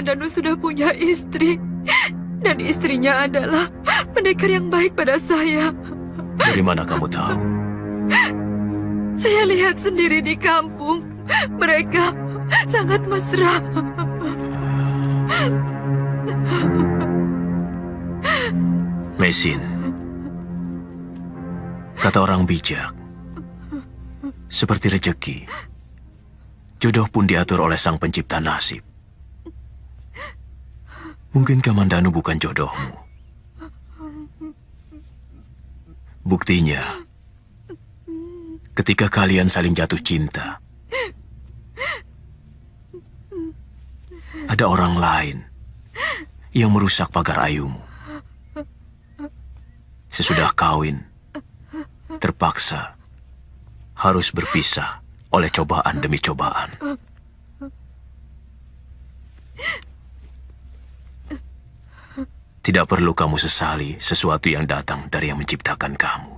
Kamandanu sudah punya istri. Dan istrinya adalah pendekar yang baik pada saya. Dari mana kamu tahu? Saya lihat sendiri di kampung. Mereka sangat mesra. Mesin, kata orang bijak, seperti rezeki, jodoh pun diatur oleh Sang Pencipta nasib. Mungkin Kamandanu bukan jodohmu. Buktinya, ketika kalian saling jatuh cinta, ada orang lain yang merusak pagar ayumu. Sesudah kawin, terpaksa harus berpisah oleh cobaan demi cobaan. Tidak perlu kamu sesali sesuatu yang datang dari yang menciptakan kamu.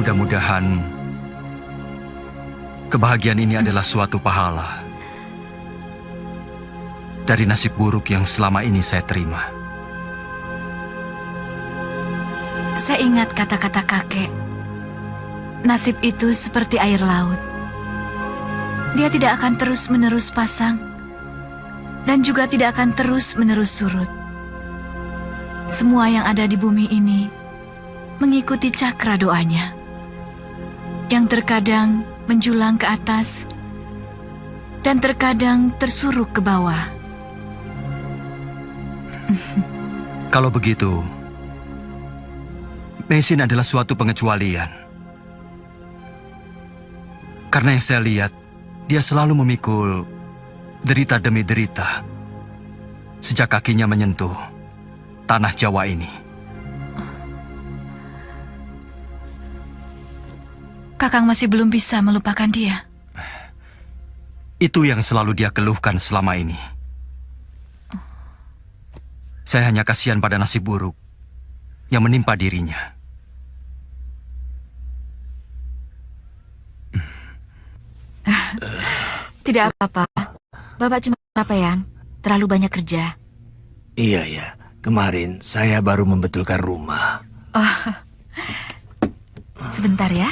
Mudah-mudahan kebahagiaan ini adalah suatu pahala dari nasib buruk yang selama ini saya terima. Saya ingat kata-kata kakek. Nasib itu seperti air laut. Dia tidak akan terus-menerus pasang dan juga tidak akan terus-menerus surut. Semua yang ada di bumi ini mengikuti cakra doanya, yang terkadang menjulang ke atas dan terkadang tersuruk ke bawah. Kalau begitu, Mesin adalah suatu pengecualian. Karena yang saya lihat, dia selalu memikul derita demi derita sejak kakinya menyentuh tanah Jawa ini. Kakang masih belum bisa melupakan dia. Itu yang selalu dia keluhkan selama ini. Saya hanya kasihan pada nasib buruk yang menimpa dirinya. Tidak apa-apa. Bapak cuma kecapean, terlalu banyak kerja. Iya ya, kemarin saya baru membetulkan rumah. Oh, sebentar ya.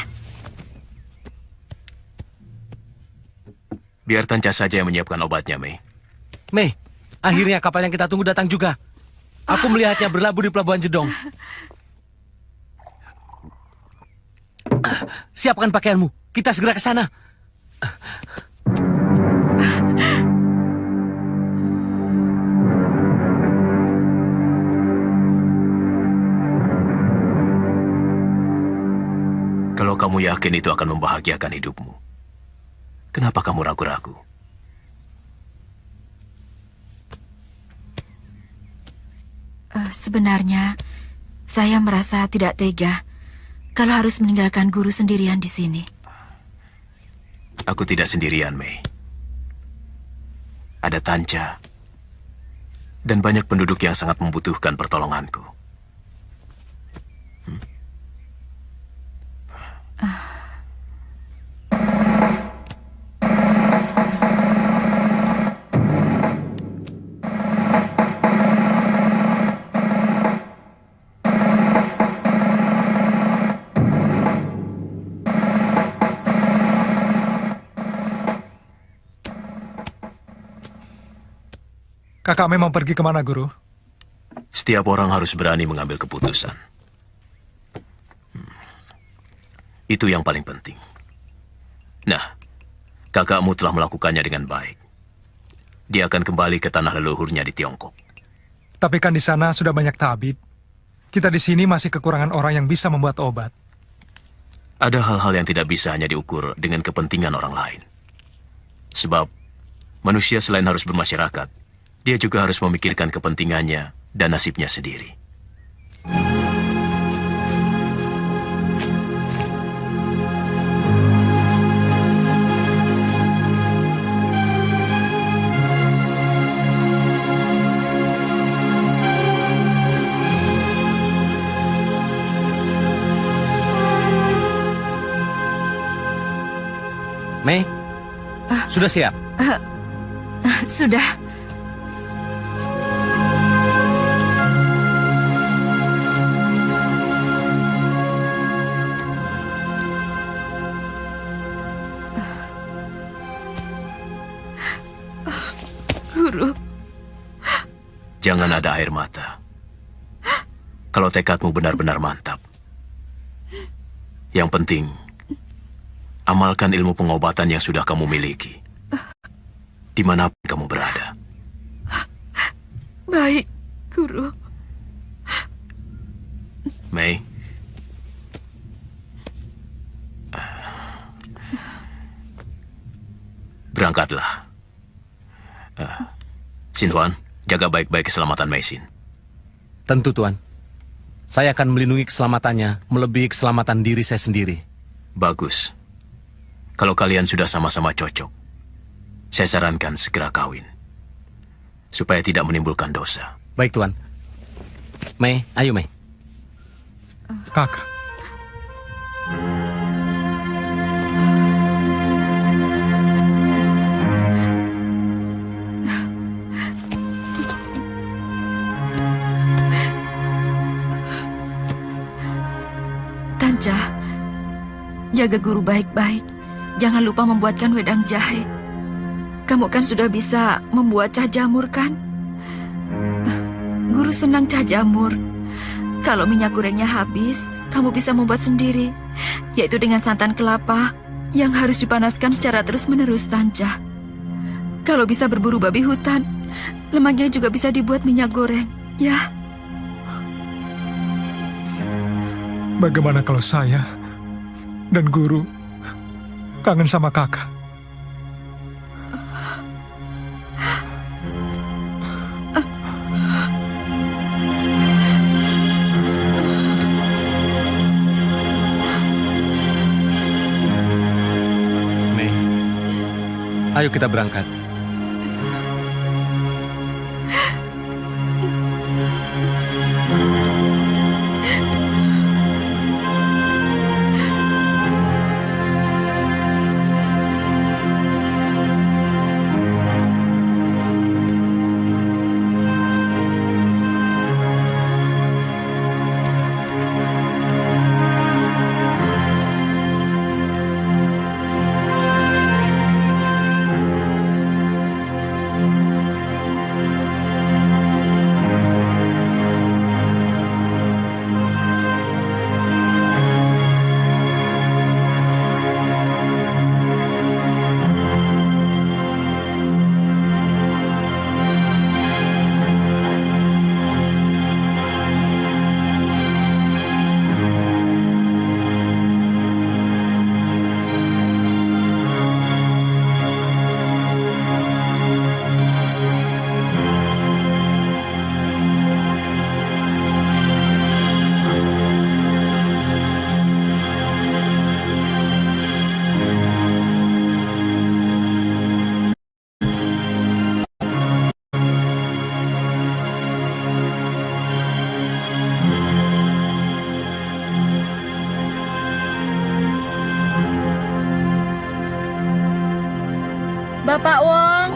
Biar Tanca saja yang menyiapkan obatnya, Mei. Mei, akhirnya kapal yang kita tunggu datang juga. Aku melihatnya berlabuh di Pelabuhan Jedong. Siapkan pakaianmu, kita segera ke sana. Kalau kamu yakin itu akan membahagiakan hidupmu, kenapa kamu ragu-ragu? Sebenarnya, saya merasa tidak tega kalau harus meninggalkan guru sendirian di sini. Aku tidak sendirian, Mei. Ada Tanca dan banyak penduduk yang sangat membutuhkan pertolonganku. Kakak memang pergi kemana, Guru? Setiap orang harus berani mengambil keputusan. Itu yang paling penting. Nah, kakakmu telah melakukannya dengan baik. Dia akan kembali ke tanah leluhurnya di Tiongkok. Tapi kan di sana sudah banyak tabib. Kita di sini masih kekurangan orang yang bisa membuat obat. Ada hal-hal yang tidak bisa hanya diukur dengan kepentingan orang lain. Sebab manusia selain harus bermasyarakat, dia juga harus memikirkan kepentingannya dan nasibnya sendiri. Mei, sudah siap? Sudah. Guru, Jangan ada air mata. Kalau tekadmu benar-benar mantap. Yang penting, amalkan ilmu pengobatan yang sudah kamu miliki. Dimanapun kamu berada. baik, Guru. Mei. Berangkatlah. Sinhuan, jaga baik-baik keselamatan Meisin. Tentu, Tuan. Saya akan melindungi keselamatannya, melebihi keselamatan diri saya sendiri. Bagus. Kalau kalian sudah sama-sama cocok, saya sarankan segera kawin. Supaya tidak menimbulkan dosa. Baik, Tuan. Mei, ayo Mei. Kakak, Tanja, jaga Guru baik-baik. Jangan lupa membuatkan wedang jahe. Kamu kan sudah bisa membuat cah jamur kan? Guru senang cah jamur. Kalau minyak gorengnya habis, kamu bisa membuat sendiri, yaitu dengan santan kelapa yang harus dipanaskan secara terus-menerus, Tanja. Kalau bisa berburu babi hutan, lemaknya juga bisa dibuat minyak goreng, ya. bagaimana kalau saya dan Guru kangen sama kakak? Mei, ayo kita berangkat. Bapak Wong.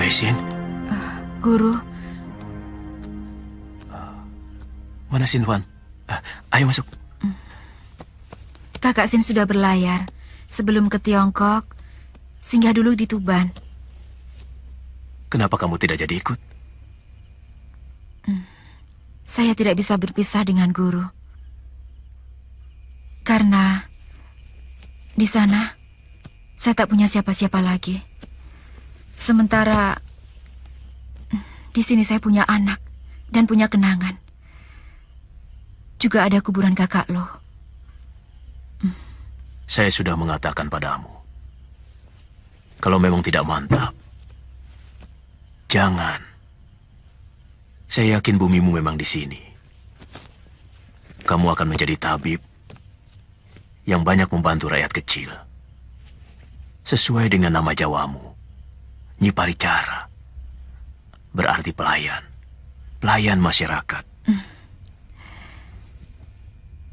Meisin, Guru, mana Sinhuan? Ayo masuk. Kakak Sin sudah berlayar. Sebelum ke Tiongkok, singgah dulu di Tuban. Kenapa kamu tidak jadi ikut? saya tidak bisa berpisah dengan guru. Karena di sana saya tak punya siapa-siapa lagi. Sementara di sini saya punya anak dan punya kenangan. Juga ada kuburan kakak lo. Saya sudah mengatakan padamu, kalau memang tidak mantap, jangan. Saya yakin bumimu memang di sini. Kamu akan menjadi tabib yang banyak membantu rakyat kecil. Sesuai dengan nama Jawamu, Nyi Paricara. Berarti pelayan. Pelayan masyarakat.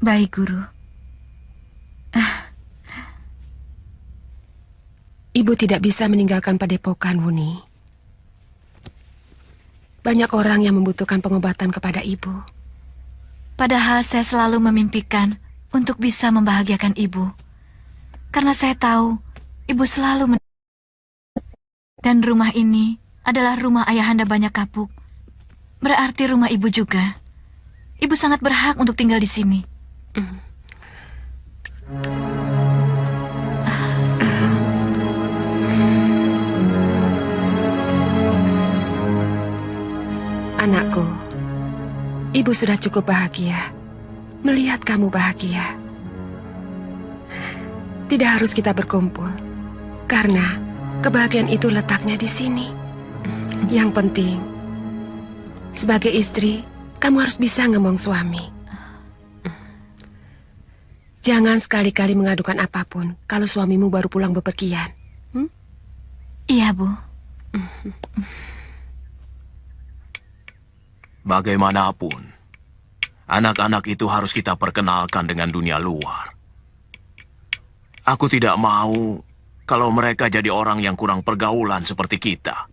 Baik, Guru. Ibu tidak bisa meninggalkan padepokan, Wuni. Banyak orang yang membutuhkan pengobatan kepada ibu. Padahal saya selalu memimpikan untuk bisa membahagiakan ibu. Karena saya tahu ibu selalu dan rumah ini adalah rumah ayahanda Banyak Kapuk. Berarti rumah ibu juga. Ibu sangat berhak untuk tinggal di sini. Anakku, ibu sudah cukup bahagia melihat kamu bahagia. Tidak harus kita berkumpul, karena kebahagiaan itu letaknya di sini. Yang penting, sebagai istri, kamu harus bisa ngomong suami. Jangan sekali-kali mengadukan apapun kalau suamimu baru pulang bepergian. Iya, Bu. Bagaimanapun, anak-anak itu harus kita perkenalkan dengan dunia luar. Aku tidak mau kalau mereka jadi orang yang kurang pergaulan seperti kita.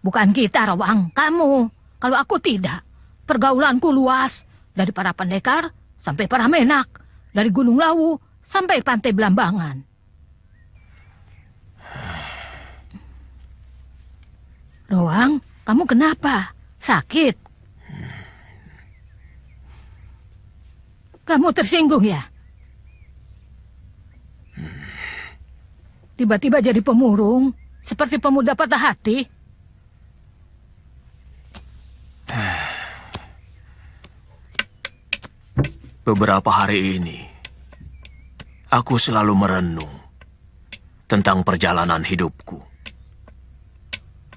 Bukan kita, Rawang. Kamu. Kalau aku tidak. Pergaulanku luas. Dari para pendekar sampai para menak. Dari Gunung Lawu sampai Pantai Belambangan. Rawang, kamu kenapa? Sakit? Kamu tersinggung ya? Tiba-tiba jadi pemurung, seperti pemuda patah hati. Beberapa hari ini, aku selalu merenung tentang perjalanan hidupku.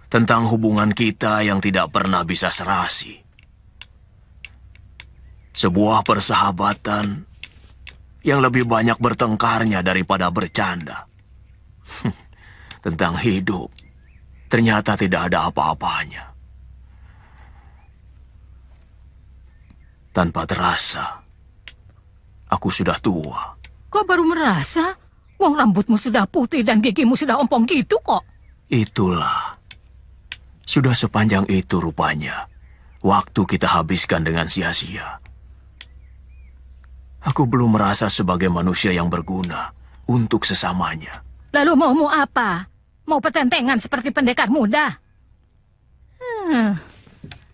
Tentang hubungan kita yang tidak pernah bisa serasi. Sebuah persahabatan yang lebih banyak bertengkarnya daripada bercanda. Tentang hidup, ternyata tidak ada apa-apanya. Tanpa terasa, aku sudah tua. Kok baru merasa? Wong rambutmu sudah putih dan gigimu sudah ompong gitu kok. Itulah. Sudah sepanjang itu rupanya. Waktu kita habiskan dengan sia-sia. Aku belum merasa sebagai manusia yang berguna untuk sesamanya. Lalu maumu apa? Mau petentengan seperti pendekar muda?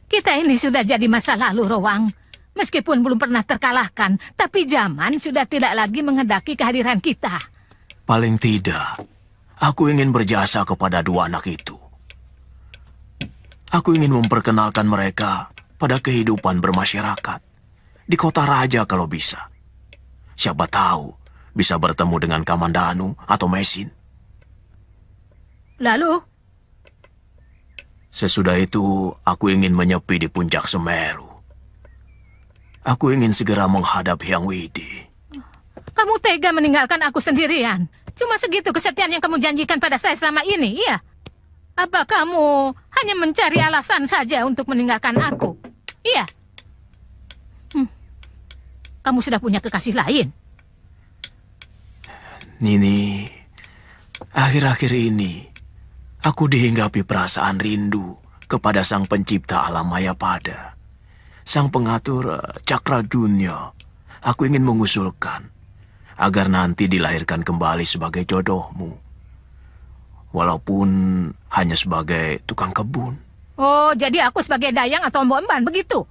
Kita ini sudah jadi masa lalu, Rowang. Meskipun belum pernah terkalahkan, tapi zaman sudah tidak lagi menghendaki kehadiran kita. Paling tidak, aku ingin berjasa kepada dua anak itu. Aku ingin memperkenalkan mereka pada kehidupan bermasyarakat. Di kota raja kalau bisa. Siapa tahu bisa bertemu dengan Kamandanu atau Mesin. Lalu? Sesudah itu, aku ingin menyepi di puncak Semeru. Aku ingin segera menghadap Hyang Widi. Kamu tega meninggalkan aku sendirian. Cuma segitu kesetiaan yang kamu janjikan pada saya selama ini, iya? Apa kamu hanya mencari alasan saja untuk meninggalkan aku? Iya? Kamu sudah punya kekasih lain? Nini, akhir-akhir ini, aku dihinggapi perasaan rindu kepada sang pencipta alam Mayapada. Sang pengatur cakra dunia. Aku ingin mengusulkan agar nanti dilahirkan kembali sebagai jodohmu. Walaupun hanya sebagai tukang kebun. Oh, jadi aku sebagai dayang atau mbok-emban begitu?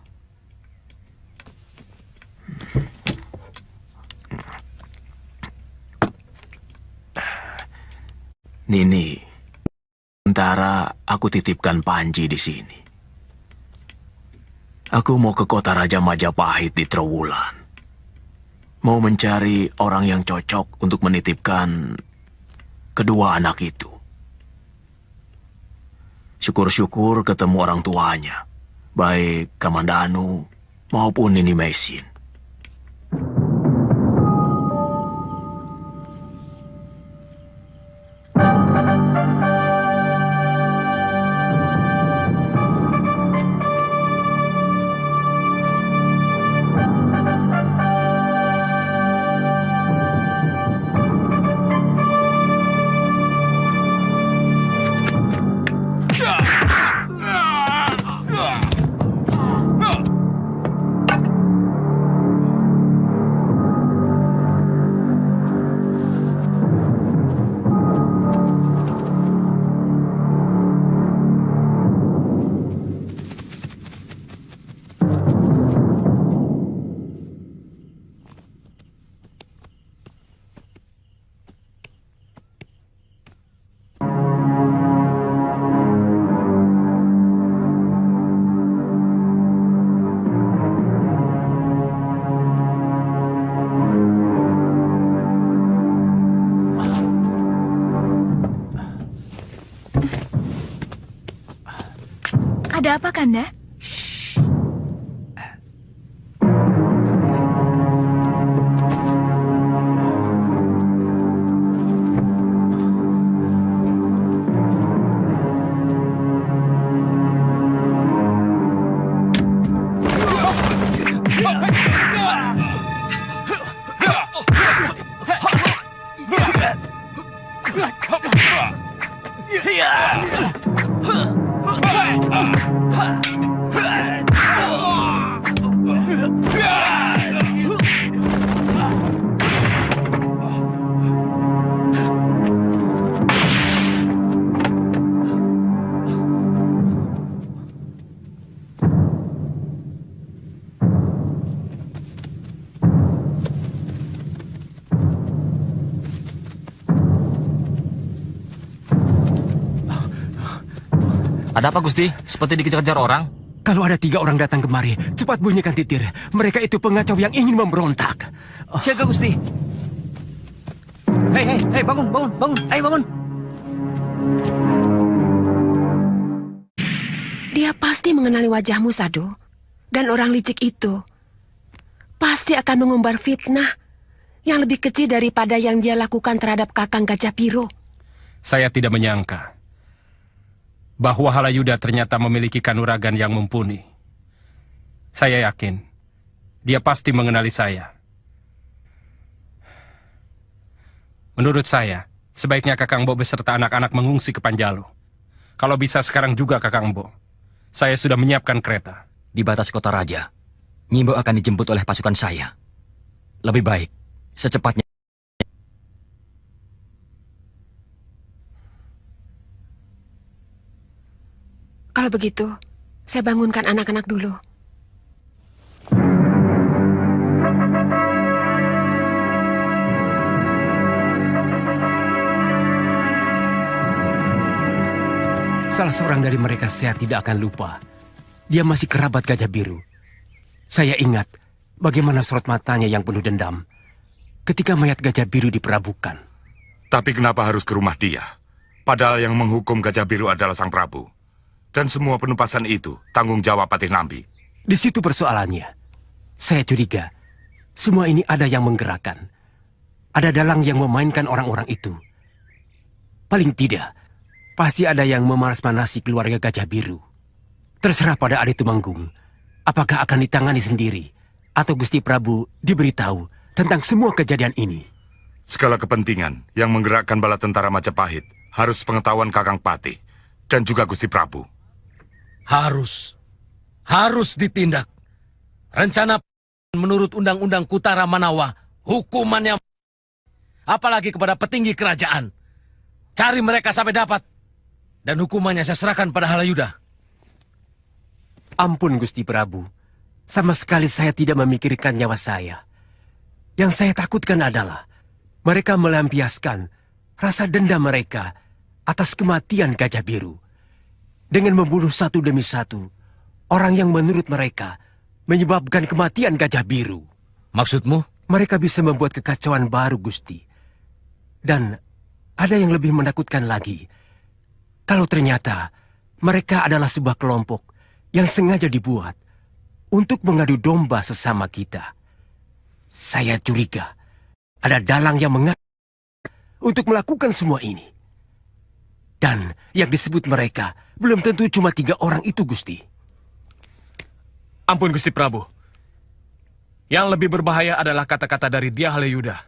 Nini, sementara aku titipkan Panji di sini. Aku mau ke kota Raja Majapahit di Trowulan. Mau mencari orang yang cocok untuk menitipkan kedua anak itu. Syukur-syukur ketemu orang tuanya, baik Kamandanu maupun Nini Meisin. Ada apa, Kanda? Ada apa, Gusti? Seperti dikejar-kejar orang? Kalau ada 3 orang datang kemari, cepat bunyikan titir. Mereka itu pengacau yang ingin memberontak. Siaga, Gusti. Hei, bangun. Ayo bangun. Dia pasti mengenali wajahmu, Sado. Dan orang licik itu pasti akan mengumbar fitnah yang lebih kecil daripada yang dia lakukan terhadap Kakang Gajah Biru. Saya tidak menyangka bahwa Halayuda ternyata memiliki kanuragan yang mumpuni. Saya yakin dia pasti mengenali saya. Menurut saya, sebaiknya Kakang Mbok beserta anak-anak mengungsi ke Panjalu. Kalau bisa sekarang juga, Kakang Mbok. Saya sudah menyiapkan kereta. Di batas kota raja, Nyimbo akan dijemput oleh pasukan saya. Lebih baik, secepatnya. Kalau begitu, saya bangunkan anak-anak dulu. Salah seorang dari mereka saya tidak akan lupa. Dia masih kerabat Gajah Biru. Saya ingat bagaimana sorot matanya yang penuh dendam ketika mayat Gajah Biru diperabukan. Tapi kenapa harus ke rumah dia? Padahal yang menghukum Gajah Biru adalah Sang Prabu. Dan semua penumpasan itu tanggung jawab Patih Nambi. Di situ persoalannya. Saya curiga, semua ini ada yang menggerakkan. Ada dalang yang memainkan orang-orang itu. Paling tidak, pasti ada yang memanas-manasi keluarga Gajah Biru. Terserah pada Adi Tumenggung, apakah akan ditangani sendiri, atau Gusti Prabu diberitahu tentang semua kejadian ini. Segala kepentingan yang menggerakkan bala tentara Majapahit harus pengetahuan Kakang Patih dan juga Gusti Prabu. Harus ditindak. Rencana menurut Undang-Undang Kutara Manawa, hukumannya apalagi kepada petinggi kerajaan. Cari mereka sampai dapat. Dan hukumannya saya serahkan pada Halayuda. Ampun Gusti Prabu, sama sekali saya tidak memikirkan nyawa saya. Yang saya takutkan adalah mereka melampiaskan rasa dendam mereka atas kematian Gajah Biru dengan membunuh satu demi satu orang yang menurut mereka menyebabkan kematian Gajah Biru. Maksudmu? Mereka bisa membuat kekacauan baru, Gusti. Dan ada yang lebih menakutkan lagi. Kalau ternyata mereka adalah sebuah kelompok yang sengaja dibuat untuk mengadu domba sesama kita. Saya curiga ada dalang yang mengadu untuk melakukan semua ini. Dan yang disebut mereka belum tentu cuma 3 orang itu, Gusti. Ampun Gusti Prabu. Yang lebih berbahaya adalah kata-kata dari Dia Halayuda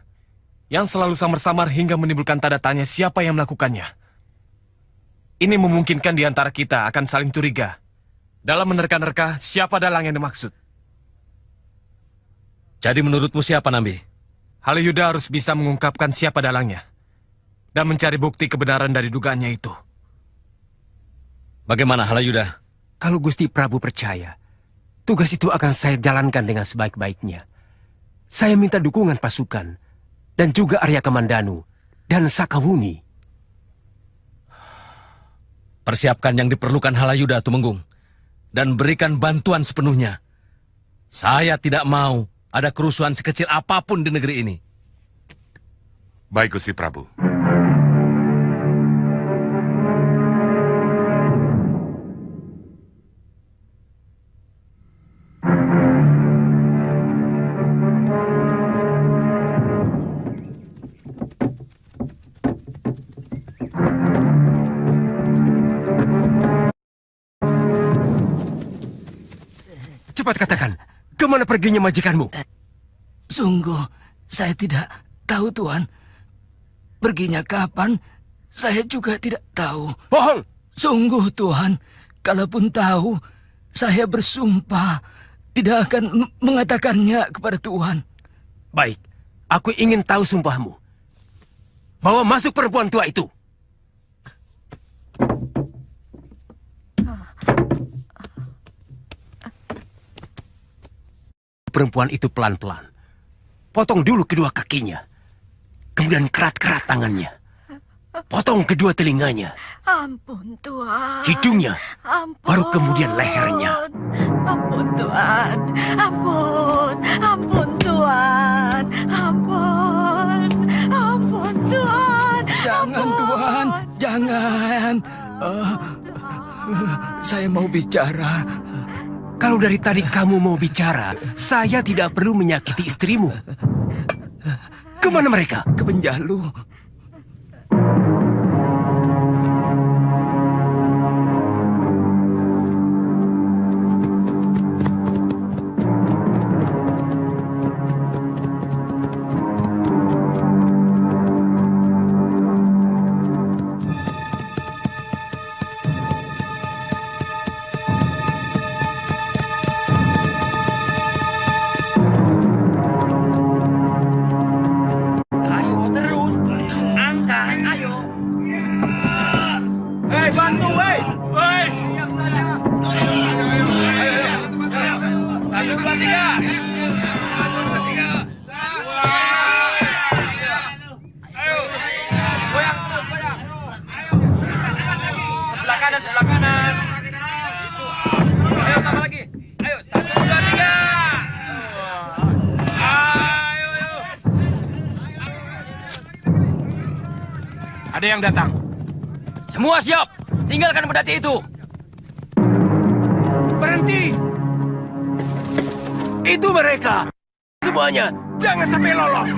yang selalu samar-samar hingga menimbulkan tanda tanya siapa yang melakukannya. Ini memungkinkan di antara kita akan saling curiga dalam menerka-nerka siapa dalang yang dimaksud. Jadi menurutmu siapa, Nambi? Halayuda harus bisa mengungkapkan siapa dalangnya dan mencari bukti kebenaran dari dugaannya itu. Bagaimana, Halayuda? Kalau Gusti Prabu percaya, tugas itu akan saya jalankan dengan sebaik-baiknya. Saya minta dukungan pasukan dan juga Arya Kamandanu dan Sakawuni. Persiapkan yang diperlukan Halayuda, Tumenggung, dan berikan bantuan sepenuhnya. Saya tidak mau ada kerusuhan sekecil apapun di negeri ini. Baik, Gusti Prabu. Cepat katakan, kemana perginya majikanmu? Sungguh, saya tidak tahu, Tuan. Perginya kapan, saya juga tidak tahu. Bohong! Sungguh, Tuan. Kalaupun tahu, saya bersumpah tidak akan mengatakannya kepada Tuan. Baik, aku ingin tahu sumpahmu. Bawa masuk perempuan tua itu. Perempuan itu pelan-pelan. Potong dulu kedua kakinya. Kemudian kerat-kerat tangannya. Potong kedua telinganya. Ampun, Tuan. Hidungnya. Ampun. Baru kemudian lehernya. Ampun, Tuan. Ampun. Ampun, Tuan. Ampun. Ampun, Tuan. Jangan, Tuan. Jangan. Saya mau bicara. Kalau dari tadi kamu mau bicara, saya tidak perlu menyakiti istrimu. Kemana mereka? Ke Benjalu. Ada yang datang. Semua siap. Tinggalkan pedati itu. Berhenti! Itu mereka! Semuanya, jangan sampai lolos!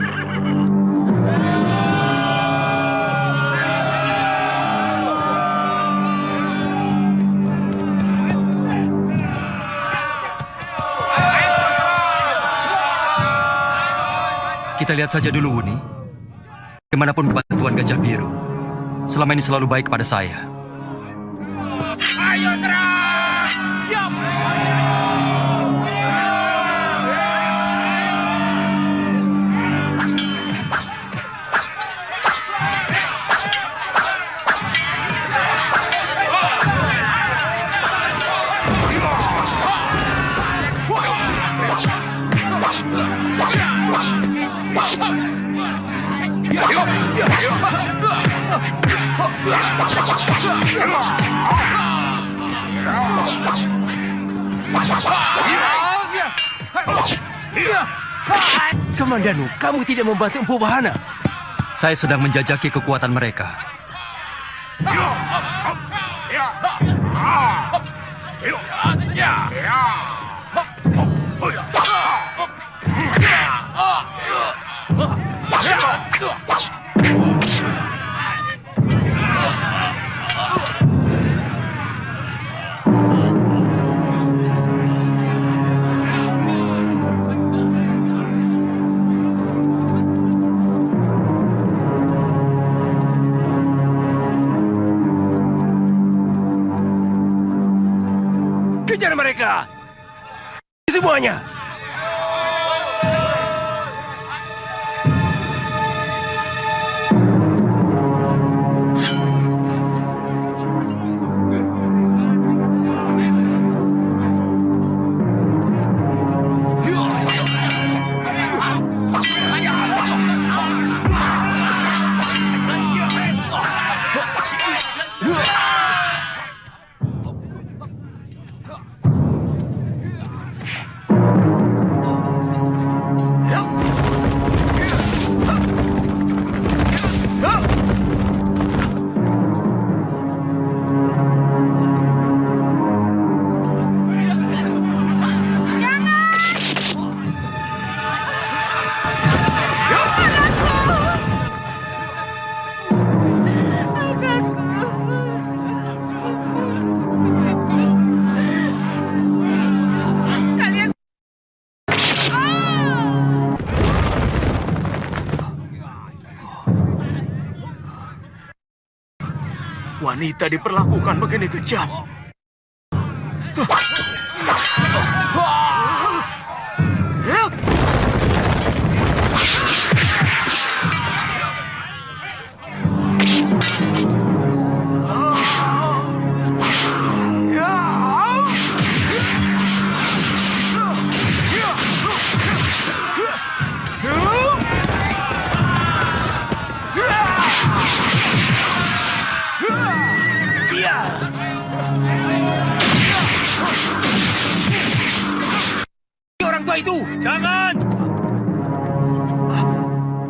Kita lihat saja dulu, Wuni. Kemanapun bantuan Gajah Biru, selama ini selalu baik pada saya. Ayo serang! Siap! Kamandanu, kamu tidak membantu Empu Wahana. Saya sedang menjajaki kekuatan mereka. Kejar mereka! Semuanya! Wanita diperlakukan begini kejam. Orang tua itu! Jangan!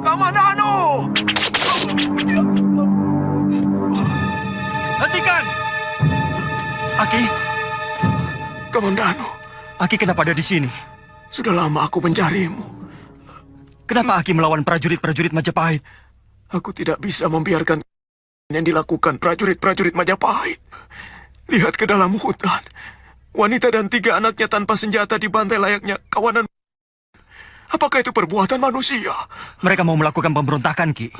Kamandanu! Hentikan! Aki! Kamandanu, Aki kenapa ada di sini? sudah lama aku mencarimu. Kenapa Aki melawan prajurit-prajurit Majapahit? Aku tidak bisa membiarkan yang dilakukan prajurit-prajurit Majapahit. Lihat ke dalam hutan. Wanita dan 3 anaknya tanpa senjata dibantai layaknya kawanan. Apakah itu perbuatan manusia? Mereka mau melakukan pemberontakan, Ki.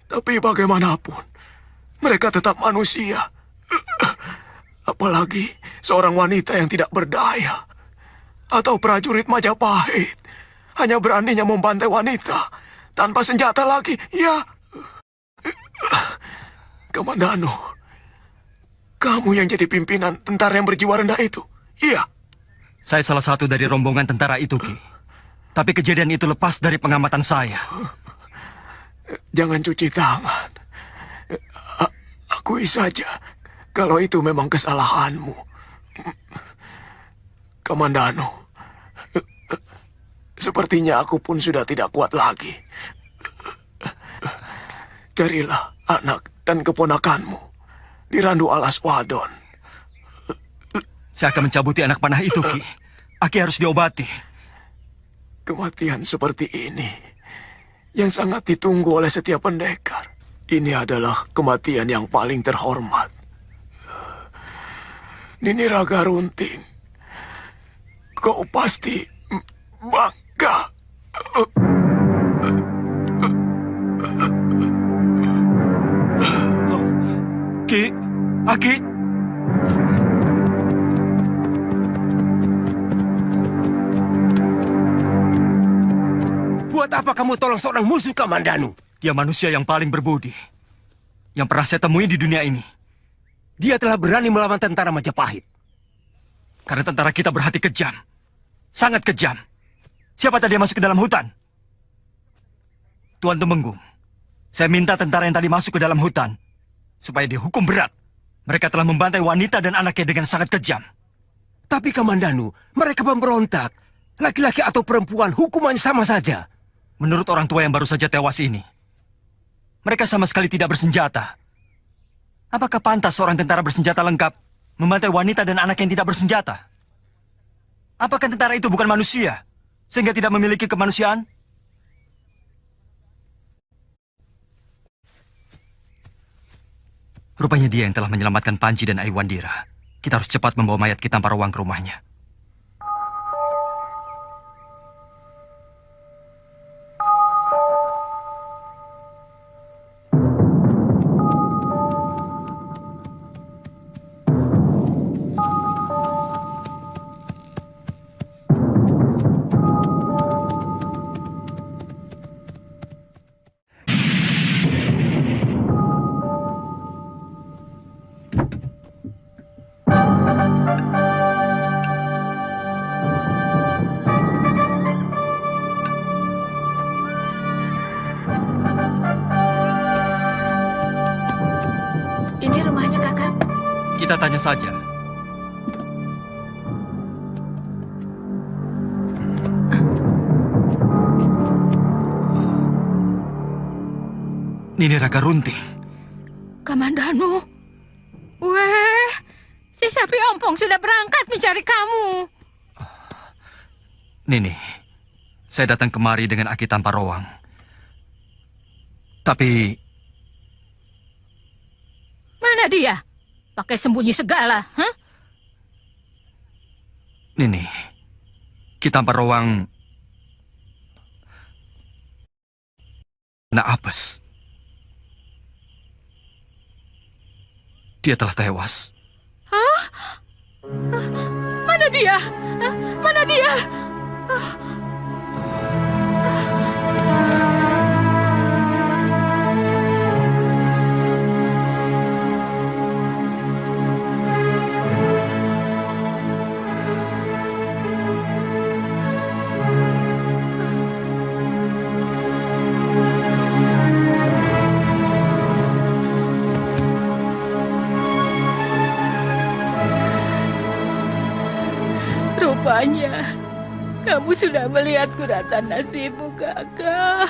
Tapi bagaimanapun, mereka tetap manusia. Apalagi seorang wanita yang tidak berdaya. Atau prajurit Majapahit. Hanya beraninya membantai wanita. Tanpa senjata lagi, ya. Kamandanu, kamu yang jadi pimpinan tentara yang berjiwa rendah itu. Iya. Saya salah satu dari rombongan tentara itu, Ki. Tapi kejadian itu lepas dari pengamatan saya. Jangan cuci tangan. Akui saja kalau itu memang kesalahanmu. Kamandanu, sepertinya aku pun sudah tidak kuat lagi. Carilah anak dan keponakanmu di Randu Alas Wadon. Saya akan mencabuti anak panah itu, Ki. Aki harus diobati. Kematian seperti ini yang sangat ditunggu oleh setiap pendekar. Ini adalah kematian yang paling terhormat. Nini Raga Runting, kau pasti bangga. Ki, Aki. Buat apa kamu tolong seorang musuh, Kamandanu? Dia manusia yang paling berbudi yang pernah saya temui di dunia ini. Dia telah berani melawan tentara Majapahit. Karena tentara kita berhati kejam. Sangat kejam. Siapa tadi yang masuk ke dalam hutan? Tuan Temenggung. Saya minta tentara yang tadi masuk ke dalam hutan supaya dihukum berat. Mereka telah membantai wanita dan anaknya dengan sangat kejam. Tapi Kamandanu, mereka pemberontak. Laki-laki atau perempuan, hukumannya sama saja. Menurut orang tua yang baru saja tewas ini, mereka sama sekali tidak bersenjata. Apakah pantas seorang tentara bersenjata lengkap membantai wanita dan anak yang tidak bersenjata? Apakah tentara itu bukan manusia, sehingga tidak memiliki kemanusiaan? Rupanya dia yang telah menyelamatkan Panji dan Aiwandira. Kita harus cepat membawa mayat Ki Tamparowang ke rumahnya. Ini rumahnya, Kakak. Kita tanya saja. Nini Raka Runting. Kamandanu. Weh, si Sapi Ompong sudah berangkat mencari kamu. Nini, saya datang kemari dengan Aki Tamparowang. Tapi Mana dia? Pakai sembunyi segala, hah? Nini, Ki Tamparowang kena apes. Dia telah tewas. Hah? Mana dia? Mana dia? Rupanya kamu sudah melihat kuratan nasibmu, Kakak.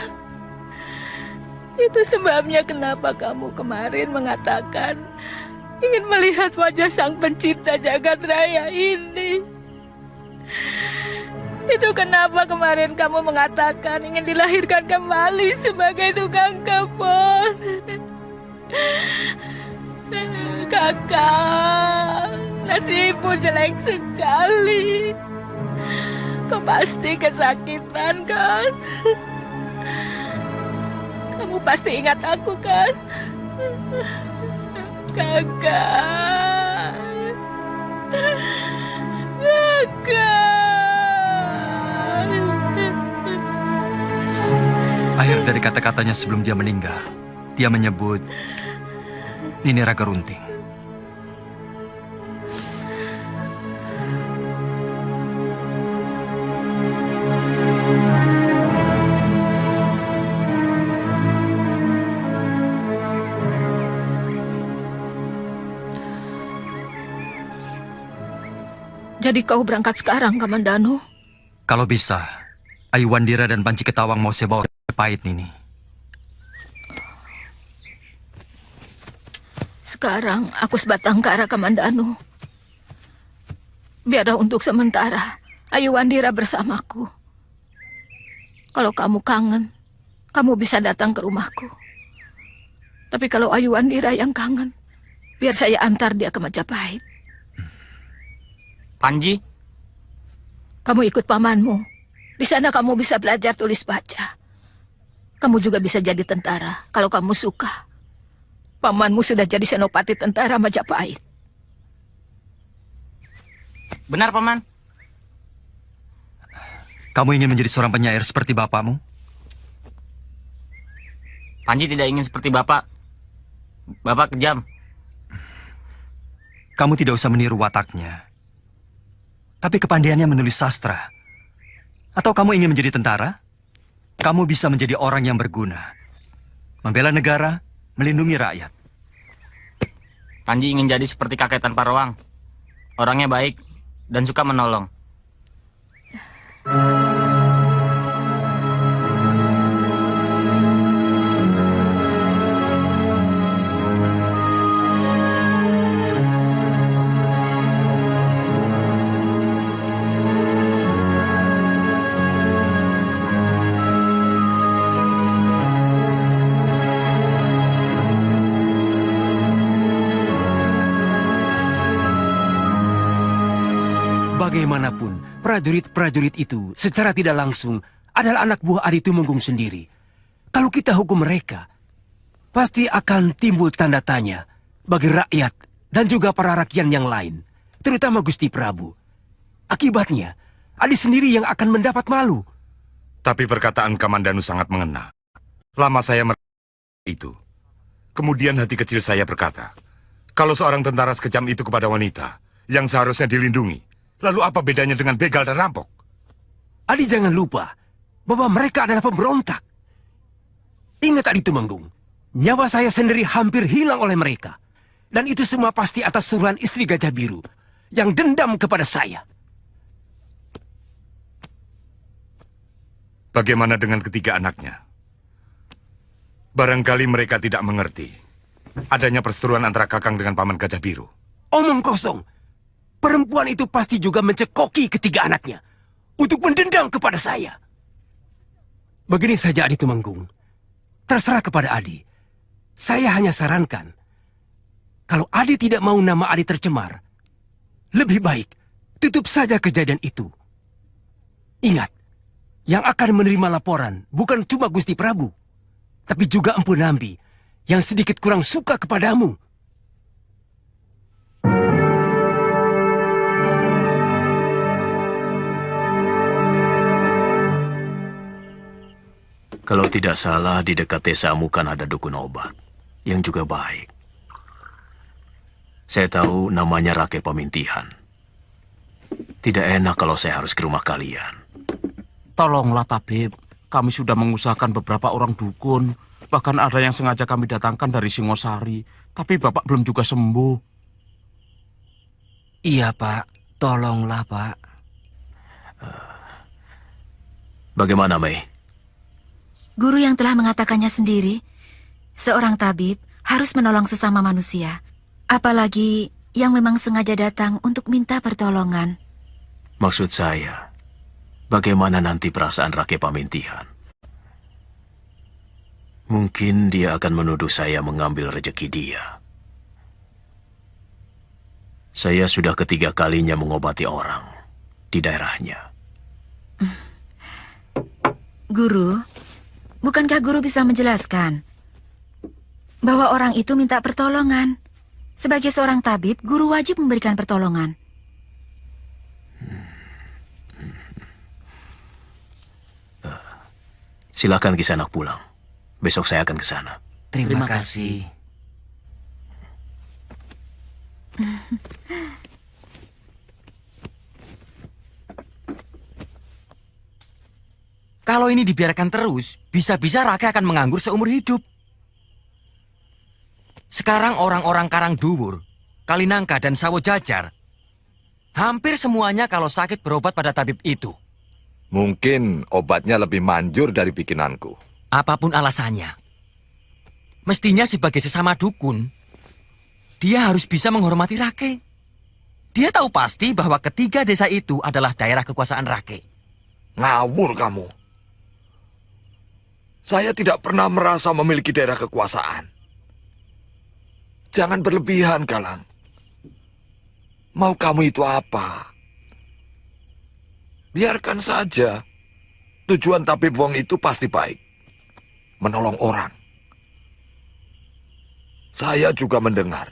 Itu sebabnya kenapa kamu kemarin mengatakan ingin melihat wajah sang pencipta jagat raya ini. Itu kenapa kemarin kamu mengatakan ingin dilahirkan kembali sebagai tukang kebun. Kakak, nasibmu jelek sekali. Kau pasti kesakitan, kan? Kamu pasti ingat aku, kan? Kakak. Kakak. Akhir dari kata-katanya sebelum dia meninggal, dia menyebut Nini Raka Runting. Jadi kau berangkat sekarang, Kamandanu? Kalau bisa, Aiwandira dan Panji Ketawang mau saya bawa ke Pahit, Nini. Sekarang aku sebatang kara, Kamandanu. Biarlah untuk sementara Aiwandira bersamaku. Kalau kamu kangen, kamu bisa datang ke rumahku. Tapi kalau Aiwandira yang kangen, biar saya antar dia ke Majapahit. Panji? Kamu ikut pamanmu. Di sana kamu bisa belajar tulis baca. Kamu juga bisa jadi tentara kalau kamu suka. Pamanmu sudah jadi senopati tentara Majapahit. Benar, Paman. Kamu ingin menjadi seorang penyair seperti bapakmu? Panji tidak ingin seperti Bapak. Bapak kejam. Kamu tidak usah meniru wataknya. Tapi kepandaiannya menulis sastra. Atau kamu ingin menjadi tentara? Kamu bisa menjadi orang yang berguna. Membela negara, melindungi rakyat. Panji ingin jadi seperti kakek tanpa ruang. Orangnya baik dan suka menolong. Bagaimanapun, prajurit-prajurit itu secara tidak langsung adalah anak buah Adi Tumenggung sendiri. Kalau kita hukum mereka, pasti akan timbul tanda tanya bagi rakyat dan juga para rakyat yang lain, terutama Gusti Prabu. Akibatnya, Adi sendiri yang akan mendapat malu. Tapi perkataan Kamandanu sangat mengena. Lama saya itu. Kemudian hati kecil saya berkata, kalau seorang tentara sekejam itu kepada wanita yang seharusnya dilindungi, lalu apa bedanya dengan begal dan rampok? Adi jangan lupa bahwa mereka adalah pemberontak. Ingat Adi Tumenggung, nyawa saya sendiri hampir hilang oleh mereka. Dan itu semua pasti atas suruhan istri Gajah Biru yang dendam kepada saya. Bagaimana dengan ketiga anaknya? Barangkali mereka tidak mengerti adanya perseteruan antara Kakang dengan Paman Gajah Biru. Omong kosong. Perempuan itu pasti juga mencekoki ketiga anaknya untuk mendendam kepada saya. Begini saja Adi Tumenggung. Terserah kepada Adi. Saya hanya sarankan, kalau Adi tidak mau nama Adi tercemar, lebih baik tutup saja kejadian itu. Ingat, yang akan menerima laporan bukan cuma Gusti Prabu, tapi juga Empu Nambi yang sedikit kurang suka kepadamu. Kalau tidak salah, di dekat desamu kan ada dukun obat yang juga baik. Saya tahu namanya Rake Pemintihan. Tidak enak kalau saya harus ke rumah kalian. Tolonglah tabib, kami sudah mengusahakan beberapa orang dukun. Bahkan ada yang sengaja kami datangkan dari Singosari. Tapi Bapak belum juga sembuh. Iya, Pak. Tolonglah, Pak. Bagaimana, Mei? Guru yang telah mengatakannya sendiri, seorang tabib harus menolong sesama manusia. Apalagi yang memang sengaja datang untuk minta pertolongan. Maksud saya, bagaimana nanti perasaan Rake Pemintihan? Mungkin dia akan menuduh saya mengambil rejeki dia. Saya sudah ketiga kalinya mengobati orang di daerahnya. Guru, bukankah guru bisa menjelaskan bahwa orang itu minta pertolongan? Sebagai seorang tabib, guru wajib memberikan pertolongan. Silakan Kisanak pulang. Besok saya akan ke sana. Terima kasih. Kalau ini dibiarkan terus, bisa-bisa Rake akan menganggur seumur hidup. Sekarang orang-orang Karangduwur, Kalinangka dan Sawo Jajar, hampir semuanya kalau sakit berobat pada tabib itu. Mungkin obatnya lebih manjur dari bikinanku. Apapun alasannya, mestinya sebagai sesama dukun, dia harus bisa menghormati Rake. Dia tahu pasti bahwa ketiga desa itu adalah daerah kekuasaan Rake. Ngawur kamu. Saya tidak pernah merasa memiliki daerah kekuasaan. Jangan berlebihan, Galang. Mau kamu itu apa? Biarkan saja. Tujuan tabib Wong itu pasti baik. Menolong orang. Saya juga mendengar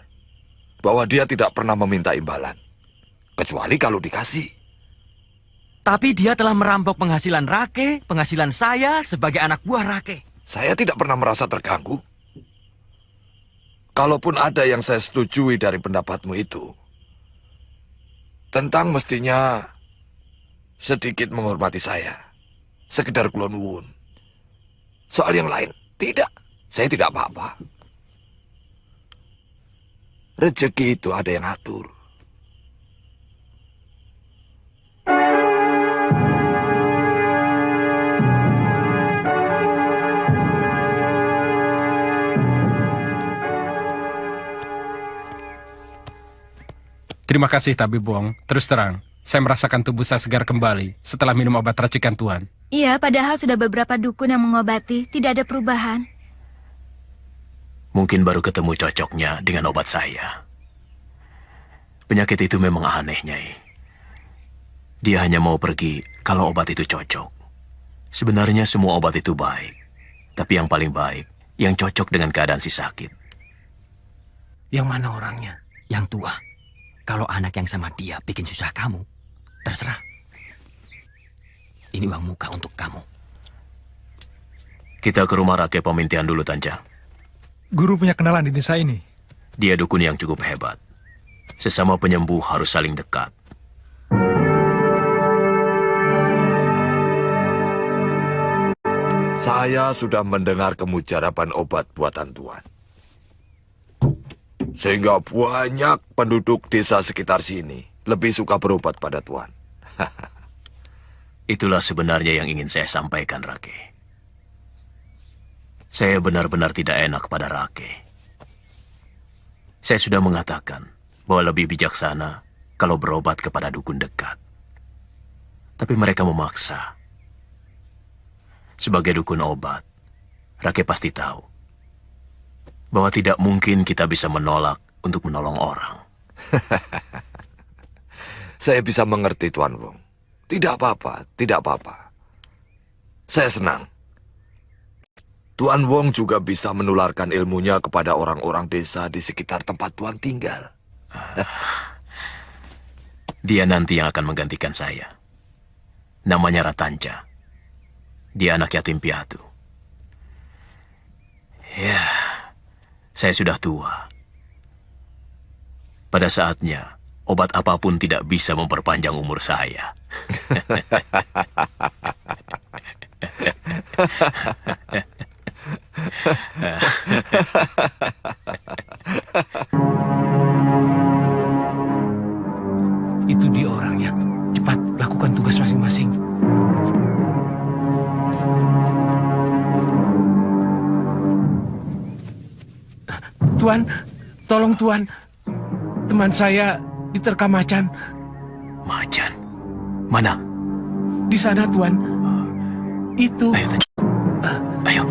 bahwa dia tidak pernah meminta imbalan. Kecuali kalau dikasih. Tapi dia telah merampok penghasilan Rake, penghasilan saya sebagai anak buah Rake. Saya tidak pernah merasa terganggu. Kalaupun ada yang saya setujui dari pendapatmu itu, tentang mestinya sedikit menghormati saya. Sekedar kulon wun. Soal yang lain, tidak. Saya tidak apa-apa. Rezeki itu ada yang atur. Terima kasih Tabib Wong. Terus terang, saya merasakan tubuh saya segar kembali setelah minum obat racikan Tuan. Iya, padahal sudah beberapa dukun yang mengobati, tidak ada perubahan. Mungkin baru ketemu cocoknya dengan obat saya. Penyakit itu memang aneh, Nyai. Dia hanya mau pergi kalau obat itu cocok. Sebenarnya semua obat itu baik. Tapi yang paling baik, yang cocok dengan keadaan si sakit. Yang mana orangnya? Yang tua. Kalau anak yang sama dia bikin susah kamu, terserah. Ini uang muka untuk kamu. Kita ke rumah Rake Pemintian dulu, Tanja. Guru punya kenalan di desa ini. Dia dukun yang cukup hebat. Sesama penyembuh harus saling dekat. Saya sudah mendengar kemujaraban obat buatan Tuan. Sehingga banyak penduduk desa sekitar sini lebih suka berobat pada Tuan. Itulah sebenarnya yang ingin saya sampaikan, Rake. Saya benar-benar tidak enak pada Rake. Saya sudah mengatakan bahwa lebih bijaksana kalau berobat kepada dukun dekat. Tapi mereka memaksa. Sebagai dukun obat, Rake pasti tahu bahwa tidak mungkin kita bisa menolak untuk menolong orang. Saya bisa mengerti Tuan Wong. Tidak apa-apa, tidak apa-apa. Saya senang. Tuan Wong juga bisa menularkan ilmunya kepada orang-orang desa di sekitar tempat Tuan tinggal. Dia nanti yang akan menggantikan saya. Namanya Ratanja. Dia anak yatim piatu. Ya, saya sudah tua. Pada saatnya, obat apapun tidak bisa memperpanjang umur saya. Itu dia orangnya. Cepat, lakukan tugas masing-masing. Tuan, tolong Tuan. Teman saya diterkam macan. Macan? Mana? Di sana, Tuan. Itu. Ayo, ayo.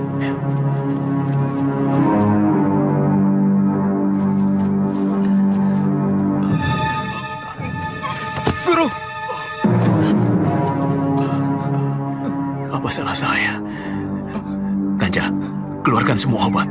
Guru! Apa salah saya? Tanja, keluarkan semua obat.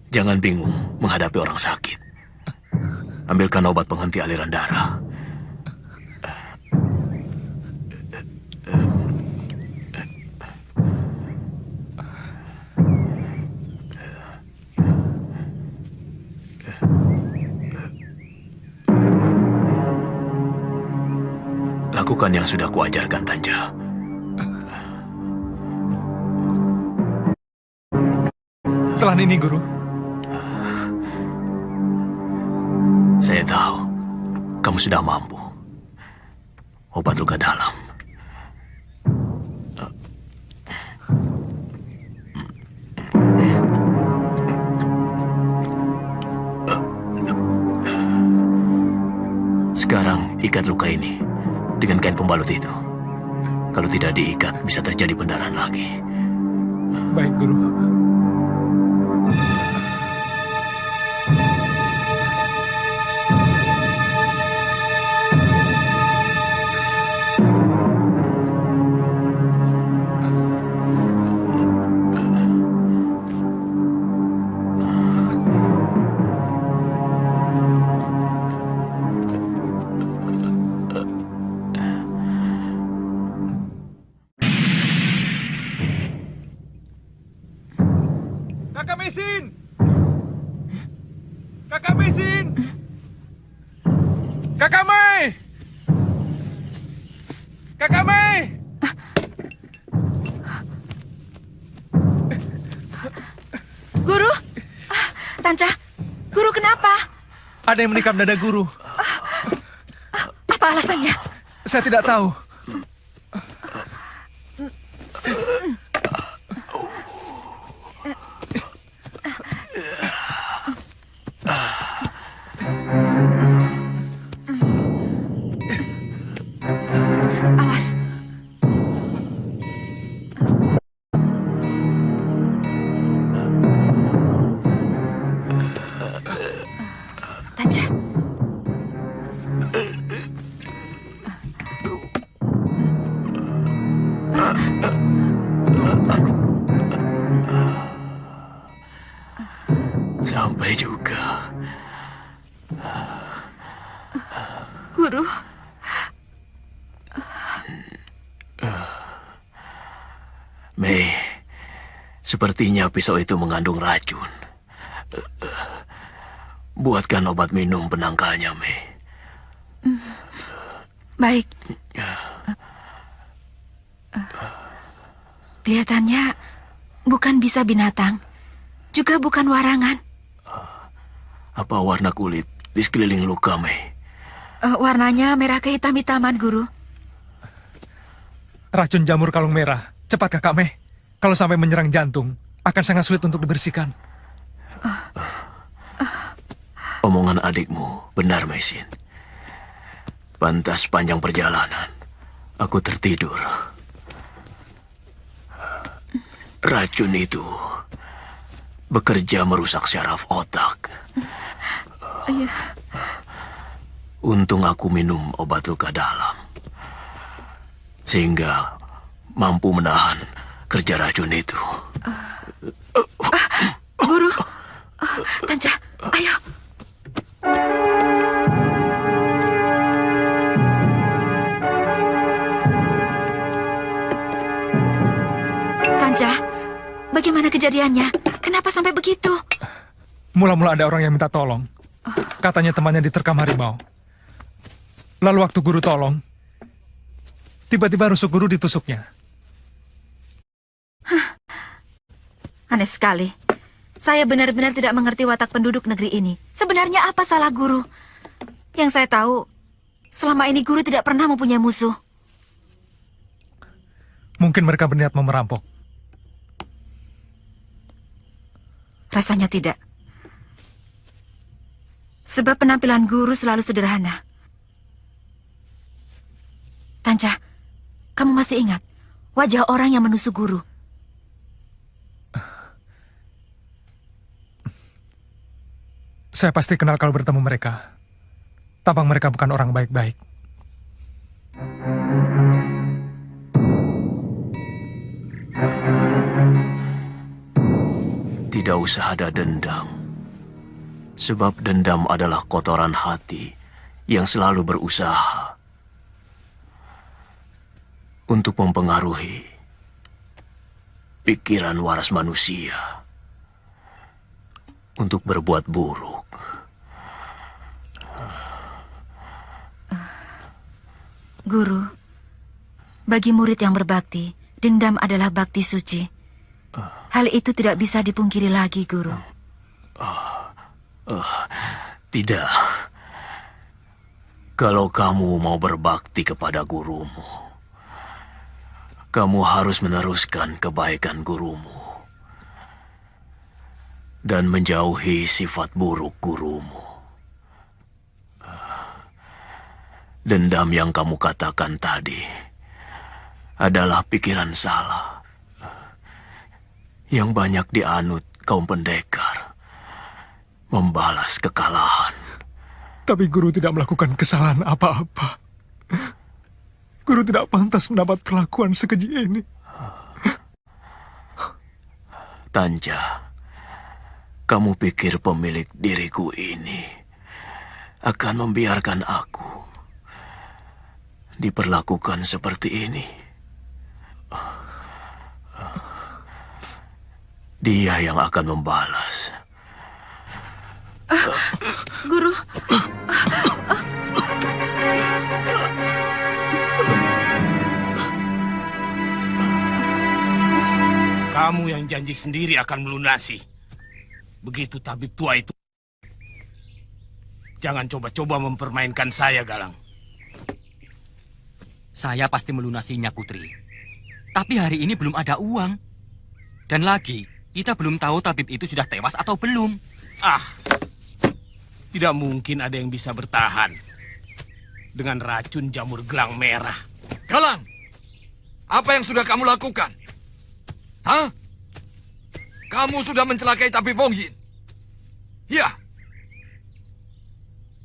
Jangan bingung menghadapi orang sakit. Ambilkan obat penghenti aliran darah. Lakukan yang sudah kuajarkan, Tanja. Telan ini, Guru. Saya tahu, kamu sudah mampu. Obat luka dalam. Sekarang ikat luka ini dengan kain pembalut itu. Kalau tidak diikat, bisa terjadi pendarahan lagi. Baik, Guru. Kakak Mesin! Kakak Mai! Kakak Mai! Guru? Tanca, Guru kenapa? Ada yang menikam dada guru. Apa alasannya? Saya tidak tahu. Awas. Tanca. Sampai juga. Guru. Mei, sepertinya pisau itu mengandung racun. Buatkan obat minum penangkalnya, Mei. Baik. Kelihatannya bukan bisa binatang, juga bukan warangan. Apa warna kulit di sekeliling luka, Mei? Warnanya merah kehitam-hitaman, Guru. Racun jamur kalung merah. Cepat Kakak Mei. Kalau sampai menyerang jantung, akan sangat sulit untuk dibersihkan. Omongan adikmu benar, Mesin. Pantas panjang perjalanan, aku tertidur. Racun itu bekerja merusak syaraf otak. Untung aku minum obat luka dalam, sehingga mampu menahan kerja racun itu. Guru, Tanca, ayo. Tanca, bagaimana kejadiannya? Kenapa sampai begitu? Mula-mula ada orang yang minta tolong. Katanya temannya diterkam harimau. Lalu waktu guru tolong, tiba-tiba rusuk guru ditusuknya. Aneh sekali. Saya benar-benar tidak mengerti watak penduduk negeri ini. Sebenarnya apa salah guru? Yang saya tahu, selama ini guru tidak pernah mempunyai musuh. Mungkin mereka berniat mau merampok. Rasanya tidak. Sebab penampilan guru selalu sederhana. Tanca, kamu masih ingat wajah orang yang menusuk guru? Saya pasti kenal kalau bertemu mereka. Tampang mereka bukan orang baik-baik. Tidak usah ada dendam. Sebab dendam adalah kotoran hati yang selalu berusaha untuk mempengaruhi pikiran waras manusia untuk berbuat buruk. Guru, bagi murid yang berbakti, dendam adalah bakti suci. Hal itu tidak bisa dipungkiri lagi, Guru. Tidak. Kalau kamu mau berbakti kepada gurumu, kamu harus meneruskan kebaikan gurumu dan menjauhi sifat buruk gurumu. Dendam yang kamu katakan tadi adalah pikiran salah yang banyak dianut kaum pendekar, membalas kekalahan. Tapi guru tidak melakukan kesalahan apa-apa. Guru tidak pantas mendapat perlakuan sekeji ini. Tanja, kamu pikir pemilik diriku ini akan membiarkan aku diperlakukan seperti ini? Dia yang akan membalas. Guru, Kamu yang janji sendiri akan melunasi. Begitu tabib tua itu. Jangan coba-coba mempermainkan saya, Galang. Saya pasti melunasinya, Kutri. Tapi hari ini belum ada uang. Dan lagi, kita belum tahu tabib itu sudah tewas atau belum. Ah, tidak mungkin ada yang bisa bertahan dengan racun jamur gelang merah. Galang, apa yang sudah kamu lakukan? Hah? Kamu sudah mencelakai tabib Wong Yin? Ya.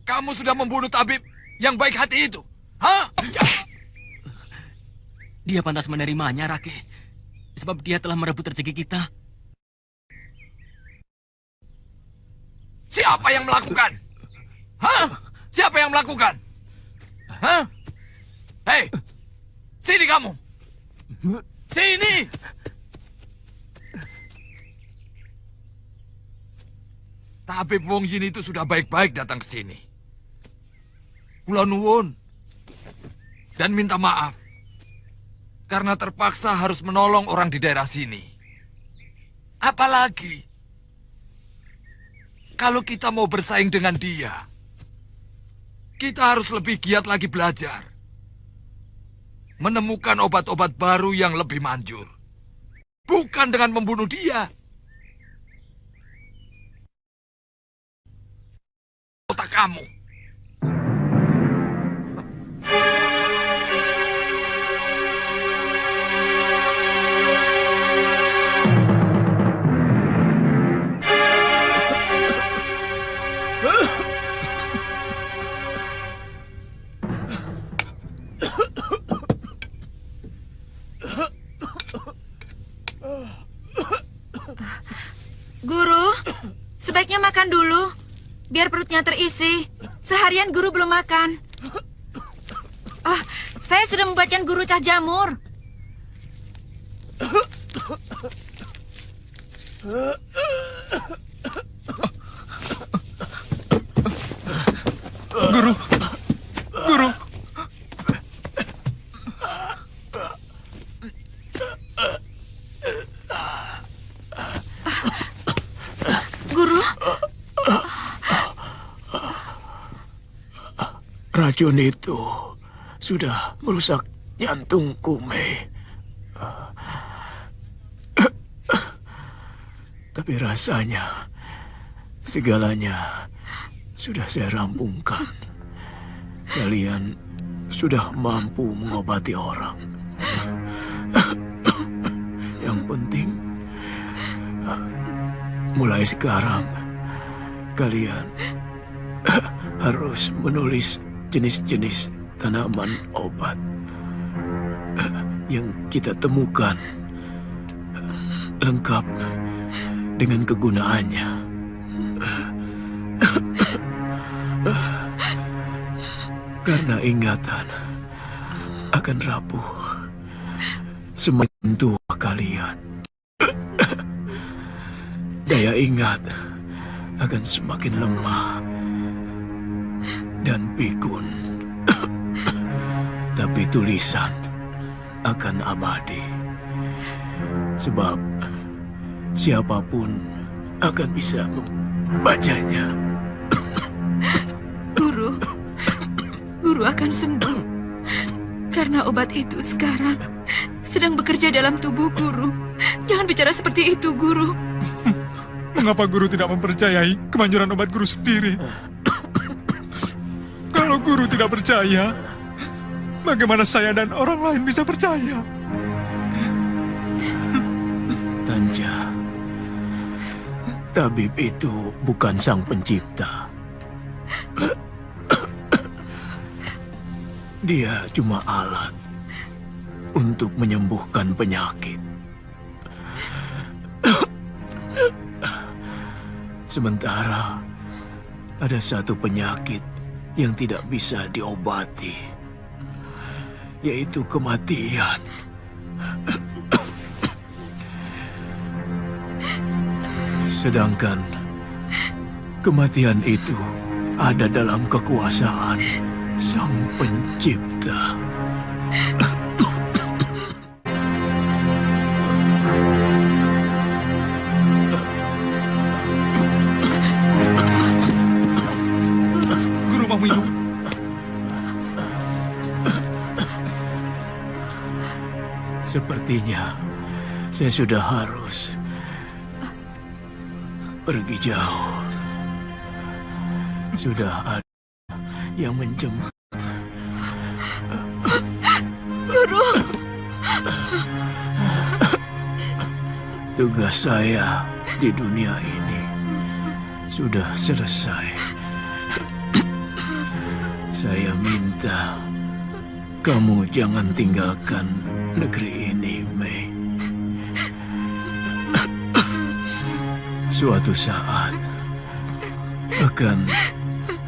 Kamu sudah membunuh tabib yang baik hati itu? Hah? Dia pantas menerimanya, Rake. Sebab dia telah merebut rezeki kita. Siapa yang melakukan? Hah? Siapa yang melakukan? Hah? Hei, sini kamu. Sini. Tabib Wong Yin itu sudah baik-baik datang ke sini. Kula nuwun dan minta maaf karena terpaksa harus menolong orang di daerah sini. Apalagi kalau kita mau bersaing dengan dia, kita harus lebih giat lagi belajar. Menemukan obat-obat baru yang lebih manjur. Bukan dengan membunuh dia. Otak kamu. Guru, sebaiknya makan dulu, biar perutnya terisi. Seharian guru belum makan. Saya sudah membuatkan guru cah jamur. Guru, guru. Guru? Racun itu sudah merusak jantungku, Mei. Tapi rasanya segalanya sudah saya rampungkan. Kalian sudah mampu mengobati orang. Yang penting, mulai sekarang kalian harus menulis jenis-jenis tanaman obat yang kita temukan, lengkap dengan kegunaannya. Karena ingatan akan rapuh semakin tua kalian. Daya ingat akan semakin lemah dan pikun. Tapi tulisan akan abadi. Sebab siapapun akan bisa membacanya. Guru akan sembuh. Karena obat itu sekarang sedang bekerja dalam tubuh guru. Jangan bicara seperti itu, guru. Mengapa guru tidak mempercayai kemanjuran obat guru sendiri? Kalau guru tidak percaya, bagaimana saya dan orang lain bisa percaya? Tanja, tabib itu bukan sang pencipta. Dia cuma alat untuk menyembuhkan penyakit. Sementara ada satu penyakit yang tidak bisa diobati, yaitu kematian. Sedangkan Kematian itu ada dalam kekuasaan Sang Pencipta. Guru mau minum? Sepertinya saya sudah harus pergi jauh. Sudah ada yang menjemput. Guru. Tugas saya di dunia ini sudah selesai. Saya minta kamu jangan tinggalkan negeri ini, Mei. Suatu saat akan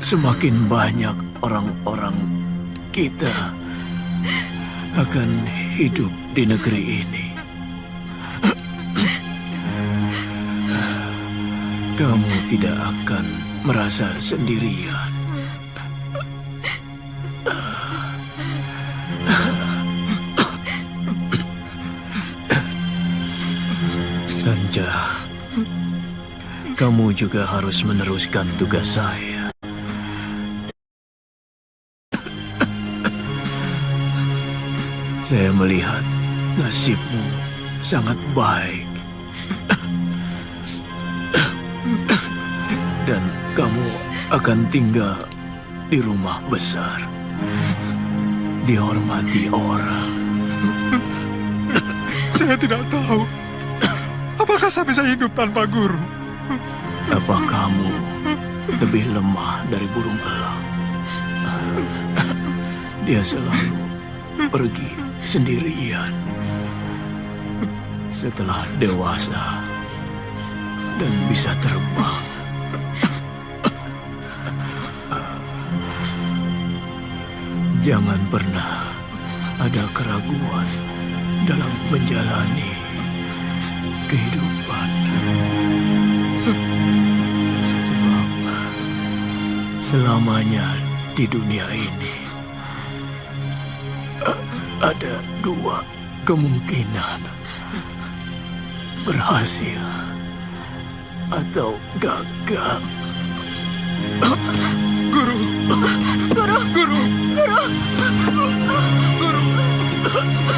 semakin banyak orang-orang kita akan hidup di negeri ini. Kamu tidak akan merasa sendirian. Sanja, kamu juga harus meneruskan tugas saya. Saya melihat nasibmu sangat baik. Dan kamu akan tinggal di rumah besar. Dihormati orang. Saya tidak tahu. Apakah saya bisa hidup tanpa guru? Apa kamu lebih lemah dari burung elang? Dia selalu pergi sendirian. Setelah dewasa dan bisa terbang, jangan pernah ada keraguan dalam menjalani kehidupan. Sebab selamanya di dunia ini ada dua kemungkinan: berhasil atau gagal. Guru, Guru, guru, Guru, guru. Guru, Guru, Guru.